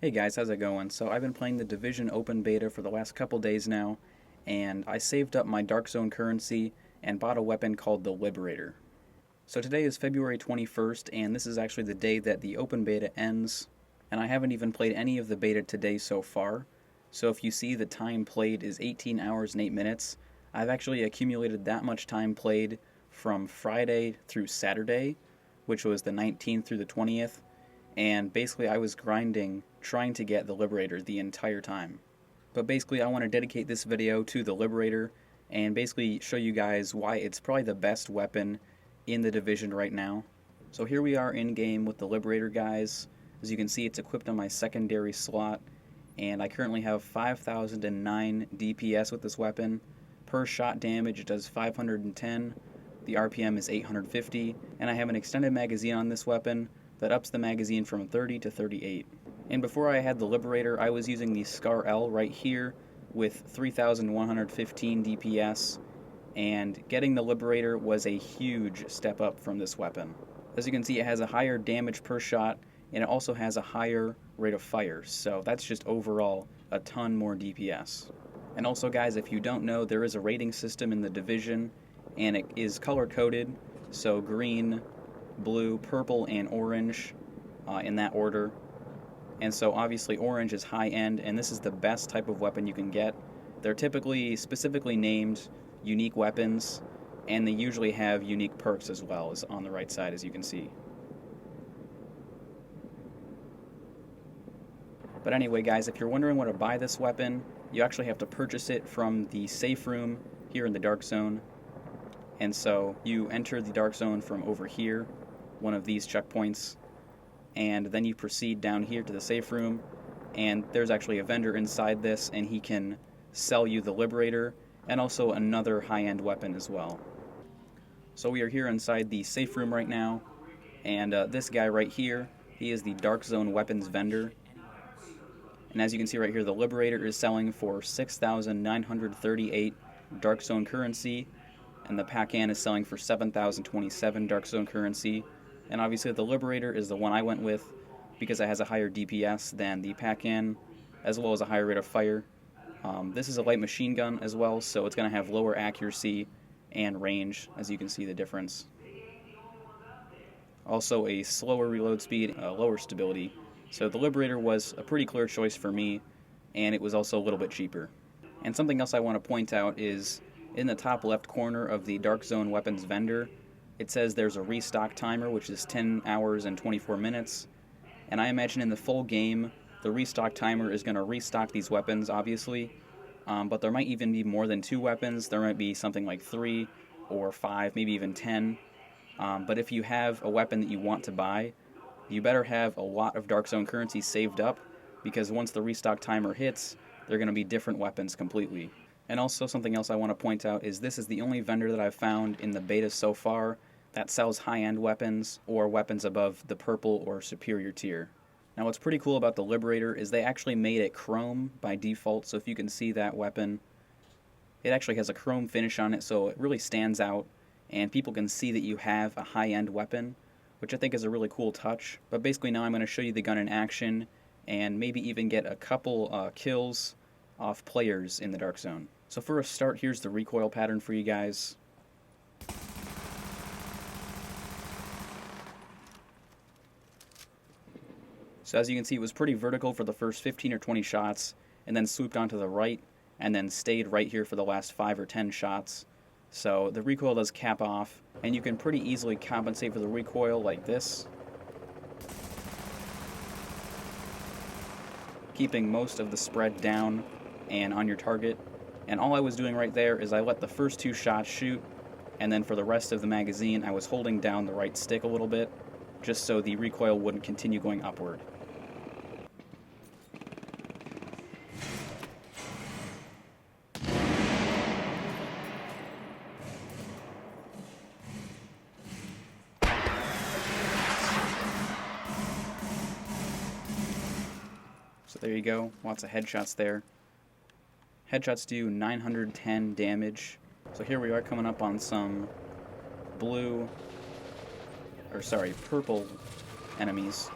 Hey guys, how's it going? So I've been playing the Division Open Beta for the last couple days now, and I saved up my Dark Zone currency and bought a weapon called the Liberator. So today is February 21st, and this is actually the day that the Open Beta ends, and I haven't even played any of the beta today so far. So if you see the time played is 18 hours and 8 minutes, I've actually accumulated that much time played from Friday through Saturday, which was the 19th through the 20th, and basically I was grinding trying to get the Liberator the entire time. But basically I want to dedicate this video to the Liberator and basically show you guys why it's probably the best weapon in the Division right now. So here we are in game with the Liberator, guys. As you can see, it's equipped on my secondary slot, and I currently have 5,009 DPS with this weapon. Per shot damage it does 510, the RPM is 850, and I have an extended magazine on this weapon that ups the magazine from 30 to 38. And before I had the Liberator, I was using the Scar L right here with 3,115 DPS, and getting the Liberator was a huge step up from this weapon. As you can see, it has a higher damage per shot, and it also has a higher rate of fire, so that's just overall a ton more DPS. And also guys, if you don't know, there is a rating system in the Division, and it is color-coded, so green, blue, purple, and orange in that order. And so obviously orange is high end, and this is the best type of weapon you can get. They're typically specifically named unique weapons, and they usually have unique perks as well, as on the right side, as you can see. But anyway guys, if you're wondering where to buy this weapon, you actually have to purchase it from the safe room here in the Dark Zone. And so you enter the Dark Zone from over here, one of these checkpoints, and then you proceed down here to the safe room, and there's actually a vendor inside this, and he can sell you the Liberator and also another high-end weapon as well. So we are here inside the safe room right now, and this guy right here, he is the Dark Zone weapons vendor. And as you can see right here, the Liberator is selling for 6,938 Dark Zone currency, and the Pac-An is selling for 7,027 Dark Zone currency. And obviously the Liberator is the one I went with because it has a higher DPS than the Pac-An, as well as a higher rate of fire. This is a light machine gun as well, so it's going to have lower accuracy and range, as you can see the difference. Also a slower reload speed, lower stability. So the Liberator was a pretty clear choice for me, and it was also a little bit cheaper. And something else I want to point out is in the top left corner of the Dark Zone weapons vendor, it says there's a restock timer, which is 10 hours and 24 minutes. And I imagine in the full game, the restock timer is going to restock these weapons, obviously. But there might even be more than 2 weapons. There might be something like 3 or 5, maybe even 10. But if you have a weapon that you want to buy, you better have a lot of Dark Zone currency saved up, because once the restock timer hits, they're going to be different weapons completely. And also something else I want to point out is this is the only vendor that I've found in the beta so far that sells high-end weapons or weapons above the purple or superior tier. Now what's pretty cool about the Liberator is they actually made it chrome by default, so if you can see that weapon, it actually has a chrome finish on it, so it really stands out, and people can see that you have a high-end weapon, which I think is a really cool touch. But basically now I'm going to show you the gun in action, and maybe even get a couple kills off players in the Dark Zone. So for a start, here's the recoil pattern for you guys. So as you can see, it was pretty vertical for the first 15 or 20 shots, and then swooped onto the right, and then stayed right here for the last 5 or 10 shots. So the recoil does cap off, and you can pretty easily compensate for the recoil like this, keeping most of the spread down and on your target. And all I was doing right there is I let the first 2 shots shoot, and then for the rest of the magazine I was holding down the right stick a little bit, just so the recoil wouldn't continue going upward. So there you go, lots of headshots there. Headshots do 910 damage. So here we are coming up on some purple enemies.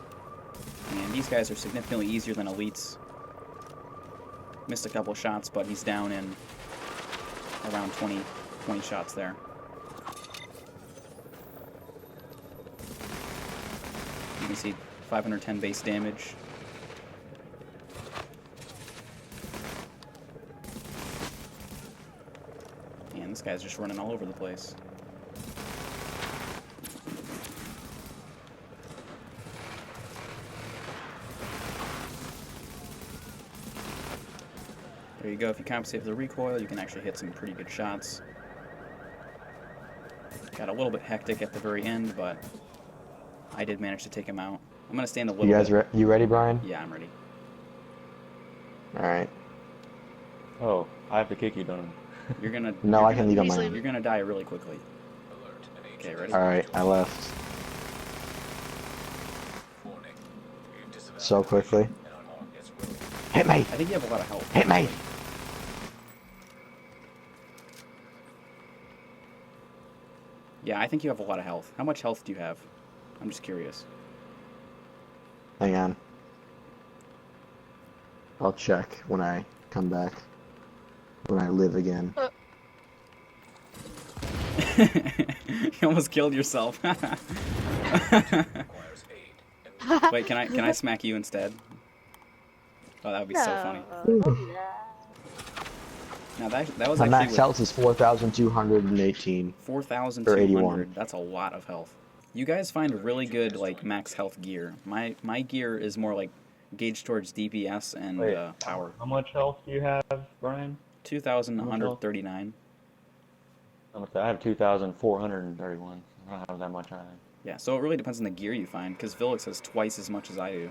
And these guys are significantly easier than elites. Missed a couple shots, but he's down in around 20 shots there. You can see 510 base damage. And this guy's just running all over the place. There you go. If you compensate for the recoil, you can actually hit some pretty good shots. Got a little bit hectic at the very end, but I did manage to take him out. I'm going to stand a little bit. You ready, Brian? Yeah, I'm ready. Alright. Oh, I have to kick you, don't I? You're gonna. No, you're I can lead on my You're own. gonna die really quickly. Okay, ready? Alright, I left. So quickly. Hit me! I think you have a lot of health. Hit me! Yeah, I think you have a lot of health. How much health do you have? I'm just curious. Hang on. I'll check when I come back. When I live again. You almost killed yourself. Wait, can I smack you instead? Oh, that would be so funny. Now that was My actually max health is 4,218. 4,200. That's a lot of health. You guys find really good like max health gear. My gear is more like gauged towards DPS and power. How much health do you have, Brian? 2,139. I have 2,431. I don't have that much either. Yeah, so it really depends on the gear you find, because Vilix has twice as much as I do.